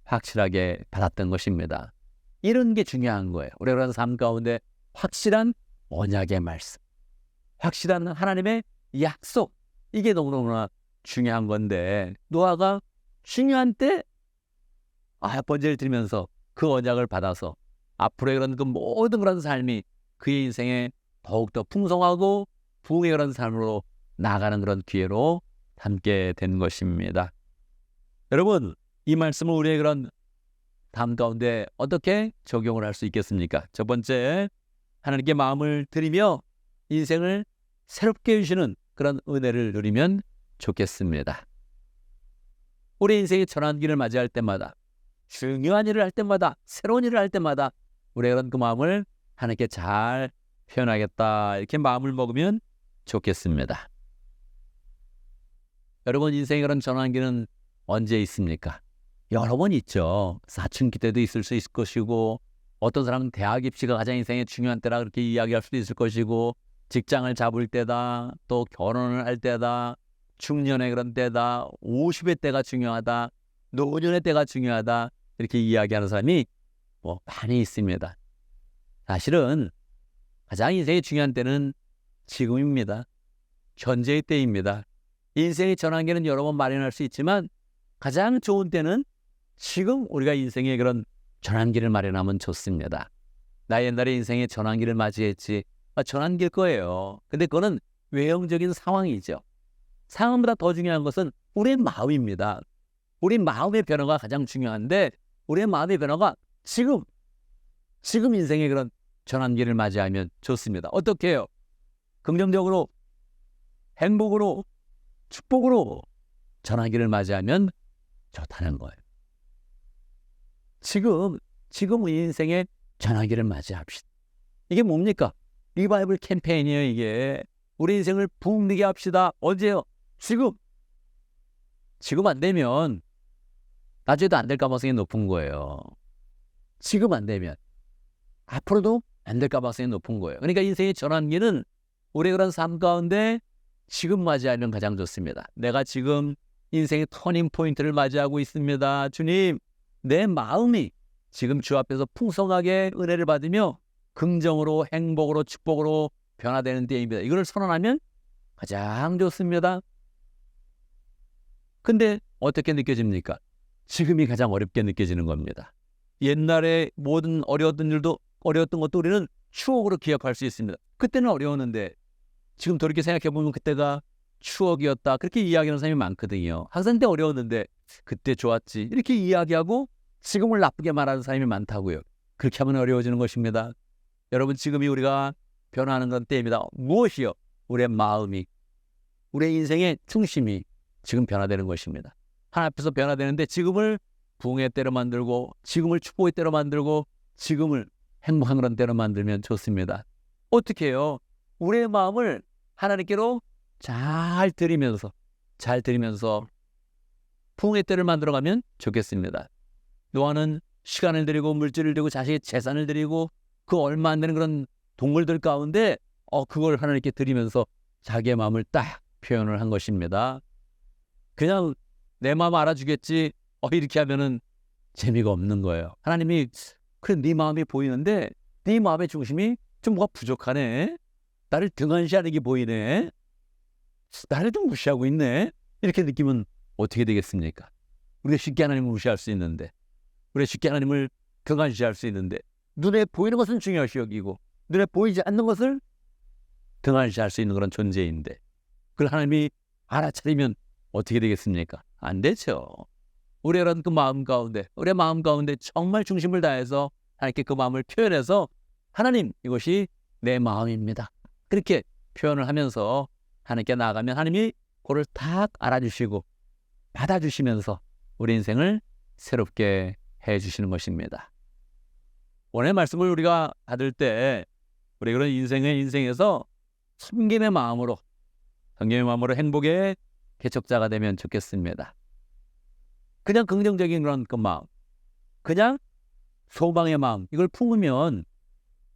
확실하게 받았던 것입니다. 이런 게 중요한 거예요. 우리가 그런 삶 가운데 확실한 언약의 말씀, 확실한 하나님의 약속, 이게 너무너무나 중요한 건데 노아가 중요한 때 번제를 드리면서 그 언약을 받아서 앞으로의 그런 그 모든 그런 삶이 그의 인생에 더욱더 풍성하고 부흥의 그런 삶으로 나아가는 그런 기회로 담게 된 것입니다. 여러분, 이 말씀을 우리의 그런 삶 가운데 어떻게 적용을 할 수 있겠습니까? 첫 번째, 하나님께 마음을 드리며 인생을 새롭게 해주시는 그런 은혜를 누리면 좋겠습니다. 우리 인생의 전환기를 맞이할 때마다, 중요한 일을 할 때마다, 새로운 일을 할 때마다 우리의 그런 그 마음을 하나님께 잘 표현하겠다, 이렇게 마음을 먹으면 좋겠습니다. 여러분, 인생의 그런 전환기는 언제 있습니까? 여러 번 있죠. 사춘기 때도 있을 수 있을 것이고, 어떤 사람은 대학 입시가 가장 인생의 중요한 때라 그렇게 이야기할 수도 있을 것이고, 직장을 잡을 때다, 또 결혼을 할 때다, 중년의 그런 때다, 50의 때가 중요하다, 노년의 때가 중요하다, 이렇게 이야기하는 사람이 많이 있습니다. 사실은 가장 인생의 중요한 때는 지금입니다. 현재의 때입니다. 인생의 전환기는 여러 번 마련할 수 있지만 가장 좋은 때는 지금 우리가 인생의 그런 전환기를 마련하면 좋습니다. 나 옛날에 인생의 전환기를 맞이했지. 전환기일 거예요. 근데 그거는 외형적인 상황이죠. 상황보다 더 중요한 것은 우리의 마음입니다. 우리 마음의 변화가 가장 중요한데 우리의 마음의 변화가 지금 인생의 그런 전환기를 맞이하면 좋습니다. 어떻게 해요? 긍정적으로, 행복으로, 축복으로 전환기를 맞이하면 좋다는 거예요. 지금 우리 인생의 전환기를 맞이합시다. 이게 뭡니까? 리바이벌 캠페인이에요. 이게 우리 인생을 붕뜨게 합시다. 언제요? 지금 안 되면 나중에도 안 될 가능성이 높은 거예요. 지금 안 되면 앞으로도 안 될 가능성이 높은 거예요. 그러니까 인생의 전환기는 우리 그런 삶 가운데 지금 맞이하면 가장 좋습니다. 내가 지금 인생의 터닝 포인트를 맞이하고 있습니다. 주님, 내 마음이 지금 주 앞에서 풍성하게 은혜를 받으며 긍정으로, 행복으로, 축복으로 변화되는 때입니다. 이걸 선언하면 가장 좋습니다. 근데 어떻게 느껴집니까? 지금이 가장 어렵게 느껴지는 겁니다. 옛날에 모든 어려웠던 것도 우리는 추억으로 기억할 수 있습니다. 그때는 어려웠는데 지금 돌이켜 생각해보면 그때가 추억이었다. 그렇게 이야기하는 사람이 많거든요. 항상 그때 어려웠는데 그때 좋았지. 이렇게 이야기하고 지금을 나쁘게 말하는 사람이 많다고요. 그렇게 하면 어려워지는 것입니다. 여러분, 지금이 우리가 변화하는 건 때입니다. 무엇이요? 우리의 마음이, 우리의 인생의 중심이 지금 변화되는 것입니다. 하나님 앞에서 변화되는데 지금을 부흥의 때로 만들고 지금을 축복의 때로 만들고 지금을 행복한 그런 때로 만들면 좋습니다. 어떻게 해요? 우리의 마음을 하나님께로 잘 들이면서 부흥의 때를 만들어가면 좋겠습니다. 노아는 시간을 들이고 물질을 들이고 자식의 재산을 들이고 그 얼마 안 되는 그런 동물들 가운데 그걸 하나님께 드리면서 자기의 마음을 딱 표현을 한 것입니다. 그냥 내 마음 알아주겠지 이렇게 하면은 재미가 없는 거예요. 하나님이 그래, 네 마음이 보이는데 네 마음의 중심이 좀 뭐가 부족하네. 나를 등한시하는 게 보이네. 나를 좀 무시하고 있네. 이렇게 느끼면 어떻게 되겠습니까? 우리가 쉽게 하나님을 무시할 수 있는데, 우리가 쉽게 하나님을 등한시할 수 있는데, 눈에 보이는 것은 중요시 여기고 눈에 보이지 않는 것을 등한시할 수 있는 그런 존재인데 그걸 하나님이 알아차리면 어떻게 되겠습니까? 안 되죠. 우리의 그 마음 가운데, 우리의 마음 가운데 정말 중심을 다해서 하나님께 그 마음을 표현해서 하나님, 이것이 내 마음입니다. 그렇게 표현을 하면서 하나님께 나아가면 하나님이 그걸 딱 알아주시고 받아주시면서 우리 인생을 새롭게 해주시는 것입니다. 오늘 말씀을 우리가 받을 때 우리 그런 인생에서 섬김의 마음으로 행복의 개척자가 되면 좋겠습니다. 그냥 긍정적인 그런 그 마음, 그냥 소망의 마음, 이걸 품으면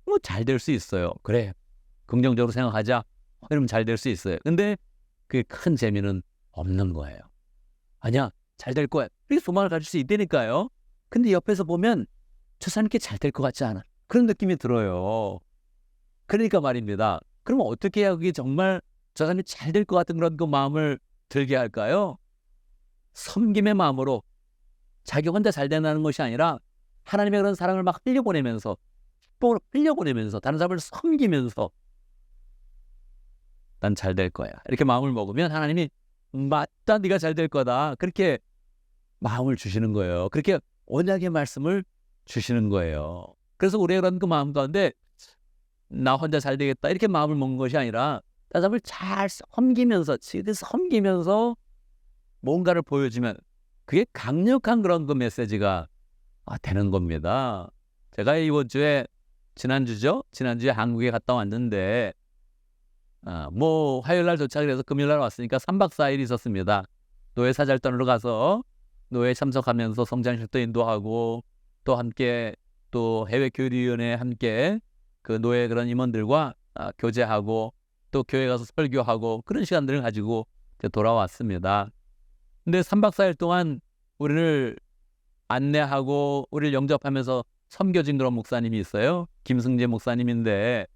뭐 잘 될 수 있어요. 그래, 긍정적으로 생각하자. 이러면 잘 될 수 있어요. 근데 그게 큰 재미는 없는 거예요. 아니야, 잘 될 거야. 이렇게 소망을 가질 수 있다니까요. 근데 옆에서 보면 저 사람께 잘 될 것 같지 않아. 그런 느낌이 들어요. 그러니까 말입니다. 그러면 어떻게 해야 그게 정말 저 사람이 잘 될 것 같은 그런 그 마음을 들게 할까요? 섬김의 마음으로 자기 혼자 잘 된다는 것이 아니라 하나님의 그런 사랑을 막 흘려보내면서 축복을 흘려보내면서 다른 사람을 섬기면서 난 잘 될 거야. 이렇게 마음을 먹으면 하나님이 맞다, 네가 잘 될 거다. 그렇게 마음을 주시는 거예요. 그렇게 언약의 말씀을 주시는 거예요. 그래서 우리의 그런 그 마음 가운데 나 혼자 잘 되겠다 이렇게 마음을 먹는 것이 아니라 다른 사람을 잘 섬기면서 뭔가를 보여주면 그게 강력한 그런 그 메시지가 되는 겁니다. 제가 이번 주에 지난주에 한국에 갔다 왔는데 화요일 날 도착을 해서 금요일 날 왔으니까 3박 4일 있었습니다. 노예 사절단으로 가서 노예 참석하면서 성장식도 인도하고 또 함께 또 해외교류위원회 함께 그 노예 그런 임원들과 교제하고 또 교회 가서 설교하고 그런 시간들을 가지고 돌아왔습니다. 근데 3박 4일 동안 우리를 안내하고 우리를 영접하면서 섬겨진 그런 목사님이 있어요. 김승재 목사님인데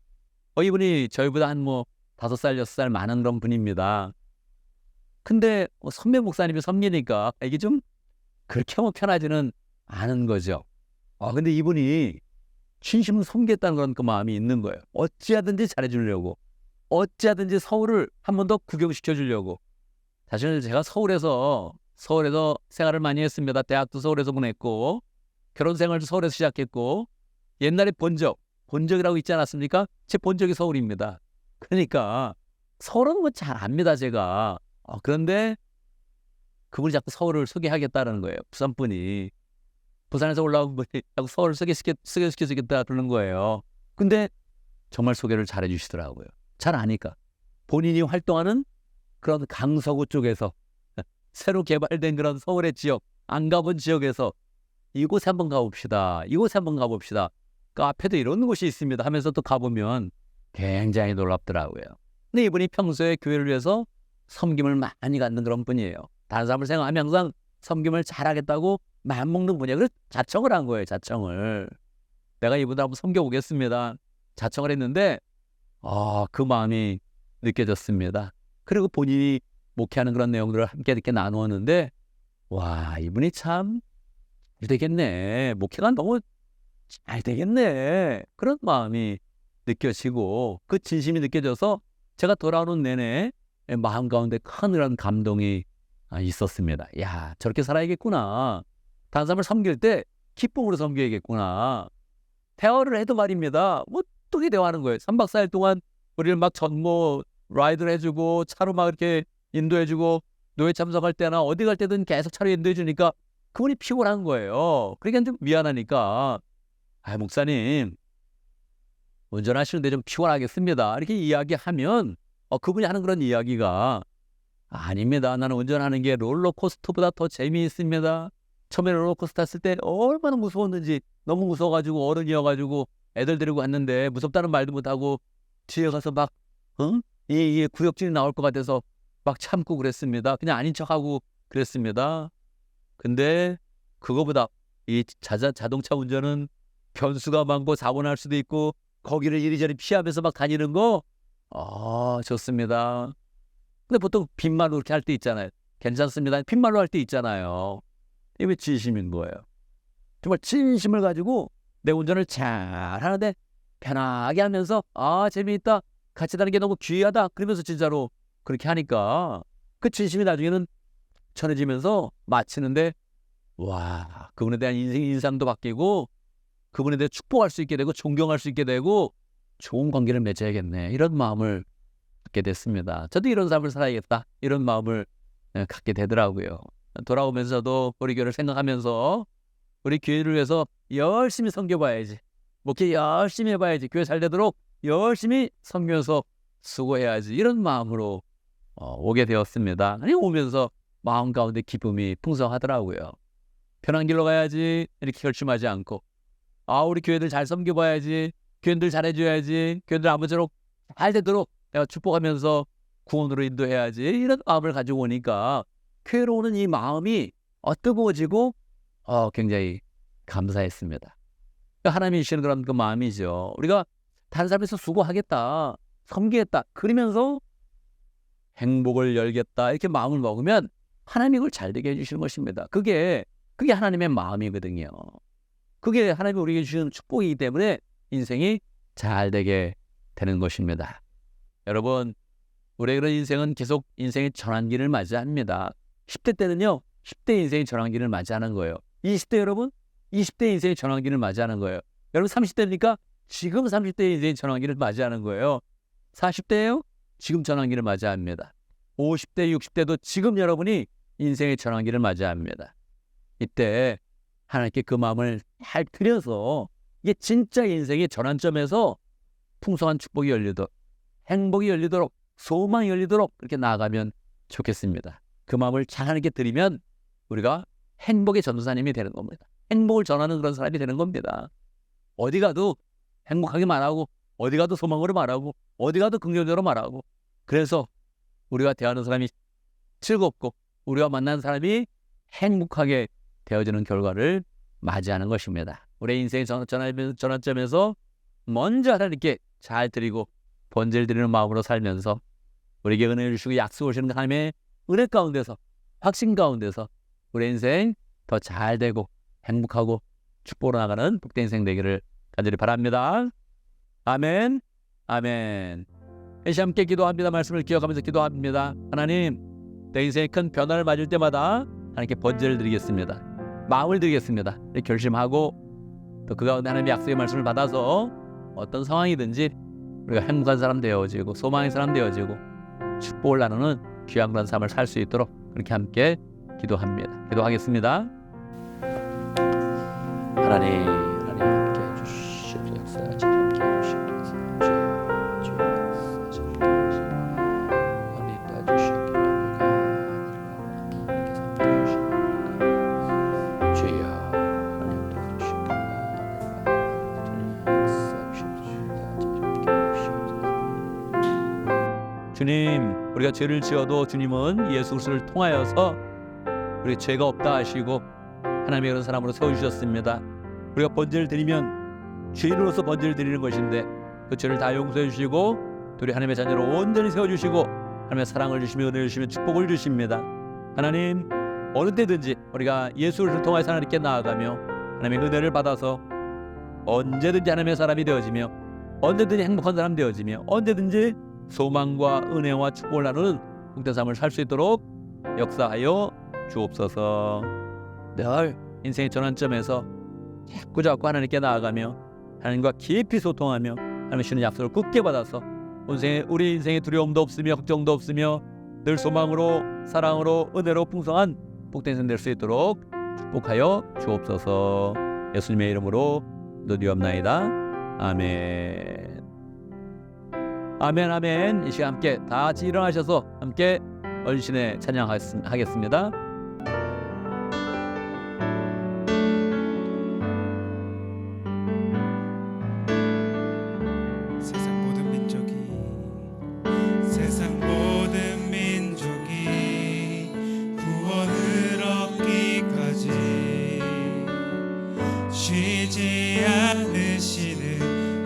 이분이 저희보다 한 5살, 6살 많은 그런 분입니다. 근데 선배 목사님이 섬기니까 이게 좀 그렇게 하면 편하지는 않은 거죠. 근데 이분이 진심을 섬기겠다는 그런 그 마음이 있는 거예요. 어찌하든지 잘해주려고, 어찌하든지 서울을 한 번 더 구경시켜 주려고. 사실 제가 서울에서 생활을 많이 했습니다. 대학도 서울에서 보냈고, 결혼 생활도 서울에서 시작했고, 옛날에 본적이라고 있지 않았습니까? 제 본적이 서울입니다. 그러니까 서울은 뭐 잘 압니다, 제가. 그런데 그분이 자꾸 서울을 소개하겠다는 거예요. 부산 분이. 부산에서 올라온 분이 자꾸 서울을 소개시켜주겠다 그러는 거예요. 근데 정말 소개를 잘 해주시더라고요. 잘 아니까. 본인이 활동하는 그런 강서구 쪽에서 새로 개발된 그런 서울의 지역, 안 가본 지역에서 이곳에 한번 가봅시다. 이곳에 한번 가봅시다. 카페도 이런 곳이 있습니다 하면서 또 가보면 굉장히 놀랍더라고요. 근데 이분이 평소에 교회를 위해서 섬김을 많이 갖는 그런 분이에요. 다른 사람을 생각하면 항상 섬김을 잘하겠다고 마음먹는 분이에요. 그래서 자청을 한 거예요. 자청을. 내가 이분들 한번 섬겨보겠습니다. 자청을 했는데 그 마음이 느껴졌습니다. 그리고 본인이 목회하는 그런 내용들을 함께 이렇게 나누었는데 와, 이분이 참 잘 되겠네. 목회가 너무 잘 되겠네. 그런 마음이 느껴지고 그 진심이 느껴져서 제가 돌아오는 내내 마음 가운데 큰 그런 감동이 있었습니다. 야, 저렇게 살아야겠구나. 다른 사람을 섬길 때 기쁨으로 섬겨야겠구나. 대화를 해도 말입니다. 뭐 어떻게 대화하는 거예요? 3박 4일 동안 우리를 막 전모 라이드를 해주고 차로 막 이렇게 인도해주고 노예 참석할 때나 어디 갈 때든 계속 차로 인도해주니까 그분이 피곤한 거예요. 그러니까 좀 미안하니까 목사님 운전하시는데 좀 피곤하겠습니다. 이렇게 이야기하면 그분이 하는 그런 이야기가 아닙니다. 나는 운전하는 게 롤러코스터보다 더 재미있습니다. 처음에 롤러코스터 탔을 때 얼마나 무서웠는지 너무 무서워가지고 어른이어가지고 애들 데리고 갔는데 무섭다는 말도 못하고 뒤에 가서 막 이 구역질이 나올 것 같아서 막 참고 그랬습니다. 그냥 아닌 척하고 그랬습니다. 근데 그거보다 이 자동차 운전은 변수가 많고 사고 날 수도 있고 거기를 이리저리 피하면서 막 다니는 거 좋습니다. 근데 보통 빈말로 그렇게 할 때 있잖아요. 괜찮습니다. 빈말로 할 때 있잖아요. 이게 진심인 거예요. 정말 진심을 가지고 내 운전을 잘 하는데 편하게 하면서 재미있다. 같이 다니는 게 너무 귀하다. 그러면서 진짜로 그렇게 하니까 그 진심이 나중에는 전해지면서 마치는데 와, 그분에 대한 인상도 바뀌고 그분에 대해 축복할 수 있게 되고 존경할 수 있게 되고 좋은 관계를 맺어야겠네. 이런 마음을 갖게 됐습니다. 저도 이런 삶을 살아야겠다. 이런 마음을 갖게 되더라고요. 돌아오면서도 우리 교회를 생각하면서 우리 교회를 위해서 열심히 섬겨봐야지. 목회 열심히 해봐야지. 교회 잘 되도록 열심히 섬겨서 수고해야지. 이런 마음으로 오게 되었습니다. 아니 오면서 마음 가운데 기쁨이 풍성하더라고요. 편한 길로 가야지 이렇게 결심하지 않고 우리 교회들 잘 섬겨봐야지. 교회들 잘해줘야지. 교회들 아무쪼록 잘 되도록 내가 축복하면서 구원으로 인도해야지. 이런 마음을 가지고 오니까 교회로 오는 이 마음이 뜨거워지고 굉장히 감사했습니다. 하나님이 주시는 그런 그 마음이죠. 우리가 다른 사람에서 수고하겠다, 섬기겠다, 그러면서 행복을 열겠다 이렇게 마음을 먹으면 하나님이 그걸 잘 되게 해주시는 것입니다. 그게 하나님의 마음이거든요. 그게 하나님이 우리에게 주시는 축복이기 때문에 인생이 잘 되게 되는 것입니다. 여러분, 우리의 그런 인생은 계속 인생의 전환기를 맞이합니다. 10대 때는요, 10대 인생의 전환기를 맞이하는 거예요. 20대 여러분, 20대 인생의 전환기를 맞이하는 거예요. 여러분 30대입니까? 지금 30대 인생의 전환기를 맞이하는 거예요. 40대예요? 지금 전환기를 맞이합니다. 50대, 60대도 지금 여러분이 인생의 전환기를 맞이합니다. 이때 하나님께 그 마음을 잘 들여서 이게 진짜 인생의 전환점에서 풍성한 축복이 열리도록, 행복이 열리도록, 소망이 열리도록 그렇게 나아가면 좋겠습니다. 그 마음을 잘 하나님께 드리면 우리가 행복의 전도사님이 되는 겁니다. 행복을 전하는 그런 사람이 되는 겁니다. 어디 가도 행복하게 말하고 어디 가도 소망으로 말하고 어디 가도 긍정적으로 말하고 그래서 우리가 대하는 사람이 즐겁고 우리가 만나는 사람이 행복하게 되어지는 결과를 맞이하는 것입니다. 우리 인생의 전환점에서 먼저 하나님께 잘 드리고 번제를 드리는 마음으로 살면서 우리에게 은혜를 주시고 약속을 주시는 하나님의 은혜 가운데서 확신 가운데서 우리 인생 더 잘 되고 행복하고 축복으로 나가는 복된 인생 되기를 간절히 바랍니다. 아멘. 아멘. 다시 함께 기도합니다. 말씀을 기억하면서 기도합니다. 하나님, 내 인생의 큰 변화를 맞을 때마다 하나님께 번제를 드리겠습니다. 마음을 드리겠습니다. 결심하고 또 그 가운데 하나님의 약속의 말씀을 받아서 어떤 상황이든지 우리가 행복한 사람 되어지고 소망의 사람 되어지고 축복을 나누는 귀한 그런 삶을 살 수 있도록 그렇게 함께 기도합니다. 기도하겠습니다. 하나님 함께 해주시옵소서. 함께 해주시옵소서. 주님, 우리가 죄를 지어도 주님은 예수 그리스도를 통하여서 우리 죄가 없다 하시고 하나님의 그런 사람으로 세워주셨습니다. 우리가 번제를 드리면 죄인으로서 번제를 드리는 것인데 그 죄를 다 용서해 주시고 우리 하나님의 자녀로 온전히 세워주시고 하나님의 사랑을 주시며 은혜를 주시며 축복을 주십니다. 하나님, 어느 때든지 우리가 예수 그리스도를 통하여서 하나님께 나아가며 하나님의 은혜를 받아서 언제든지 하나님의 사람이 되어지며 언제든지 행복한 사람 되어지며 언제든지 소망과 은혜와 축복을 나누는 복된 삶을 살 수 있도록 역사하여 주옵소서. 늘 인생의 전환점에서 자꾸 하나님께 나아가며 하나님과 깊이 소통하며 하나님의 주는 약속을 굳게 받아서 우리 인생에 두려움도 없으며 걱정도 없으며 늘 소망으로 사랑으로 은혜로 풍성한 복된 인생 될 수 있도록 축복하여 주옵소서. 예수님의 이름으로 기도드리옵나이다. 아멘. 아멘. 아멘. 이 시간 함께 다 같이 일어나셔서 함께 얼신의 찬양하겠습니다. 세상 모든 민족이 구원을 얻기까지 쉬지 않으시는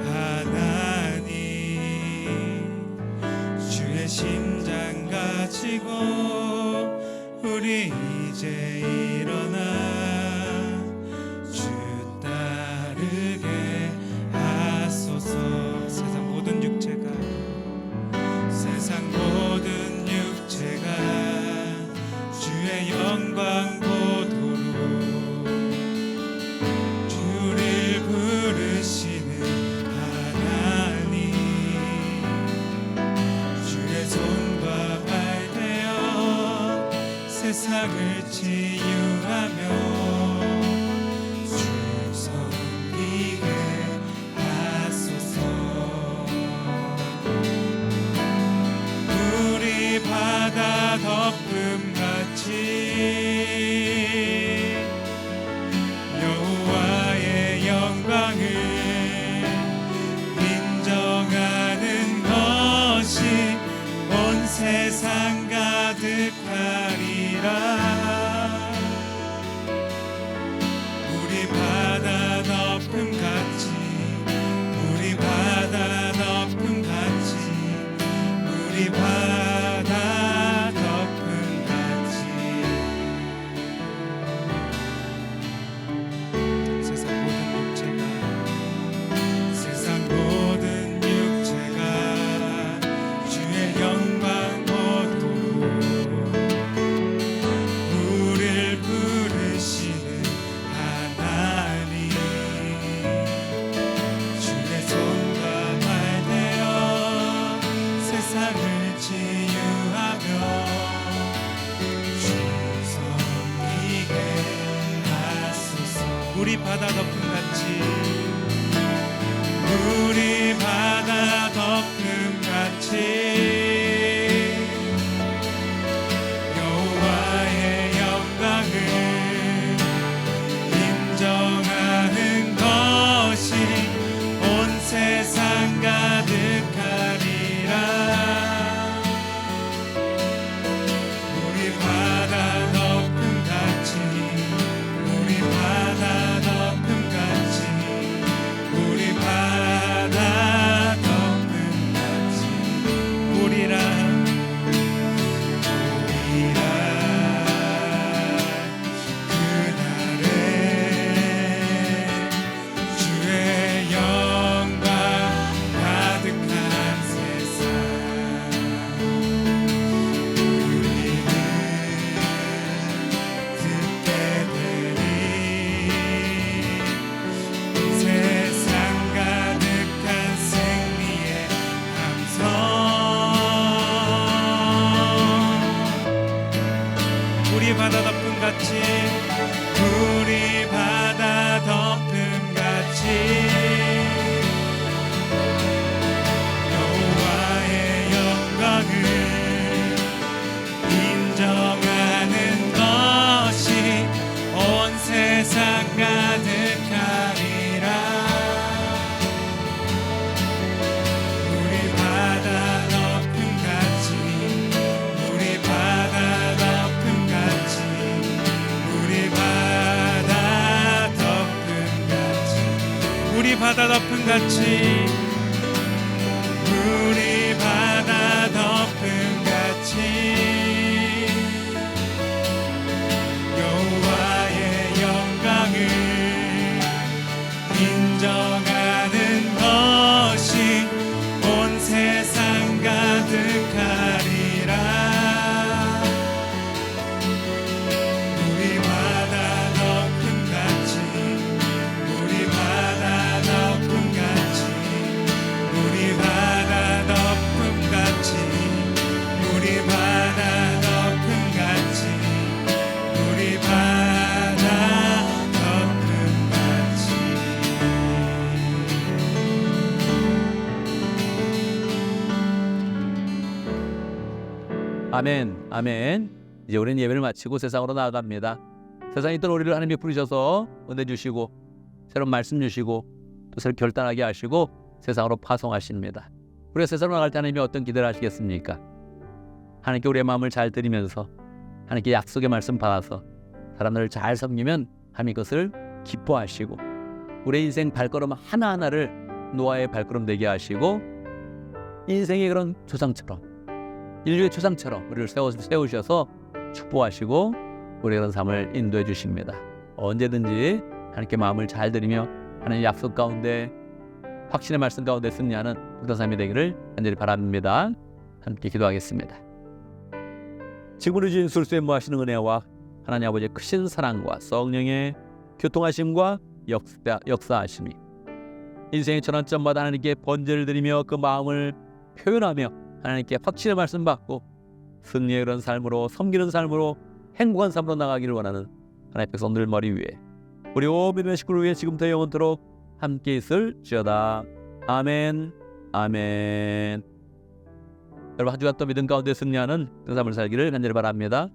하나님, 주의 심장 가지고 우리 이제 일어나 주 따르게 하소서. 세상 모든 육체가 주의 영광 보도록 주를 부르시는 하나님, 주의 손과 발 되어 세상을 치유하며 주 섬기게 하소서. 우리 바다 덮음같이 여호와의 영광을 인정하는 것이 온 세상 가득하리라. 우리 바다 덮음같이 우리 바다 덮음같이 우리 바다 덮음같이 우리 바다 덮음 같이 우리 바다 덮음 같이 여호와의 영광을 인정하는 것이 온 세상 가득하리라. 우리 바다 덮음 같이 우리 바다 덮음 같이 우리 바다 덮음 같이 우리 바다 덮음 같이 우리 바다 덮음 같이. 아멘, 아멘. 이제 우리는 예배를 마치고 세상으로 나아갑니다. 세상에 있던 우리를 하나님이 부르셔서 은혜 주시고 새로운 말씀 주시고 또 새로 결단하게 하시고 세상으로 파송하십니다. 우리가 세상으로 나갈 때 하나님이 어떤 기대를 하시겠습니까? 하나님께 우리의 마음을 잘 들이면서 하나님께 약속의 말씀 받아서 사람들을 잘 섬기면 하나님 그것을 기뻐하시고 우리의 인생 발걸음 하나하나를 노아의 발걸음 되게 하시고 인생의 그런 조상처럼 인류의 조상처럼 우리를 세우셔서 축복하시고 우리의 그런 삶을 인도해 주십니다. 언제든지 하나님께 마음을 잘 들이며 하나님의 약속 가운데 확신의 말씀 가운데 승리하는 그런 삶이 되기를 간절히 바랍니다. 함께 기도하겠습니다. 지금으로 주신 술수에 무하시는 은혜와 하나님 아버지의 크신 사랑과 성령의 교통하심과 역사하심이 인생의 전환점마다 하나님께 번제를 드리며 그 마음을 표현하며 하나님께 확신의 말씀 받고 승리의 그런 삶으로 섬기는 삶으로 행복한 삶으로 나가기를 원하는 하나님의 백성들 머리 위에 우리 온 믿음의 식구를 위해 지금부터 영원토록 함께 있을지어다. 아멘, 아멘. 여러분 한 주간 또 믿음 가운데 승리하는 그 삶을 살기를 간절히 바랍니다.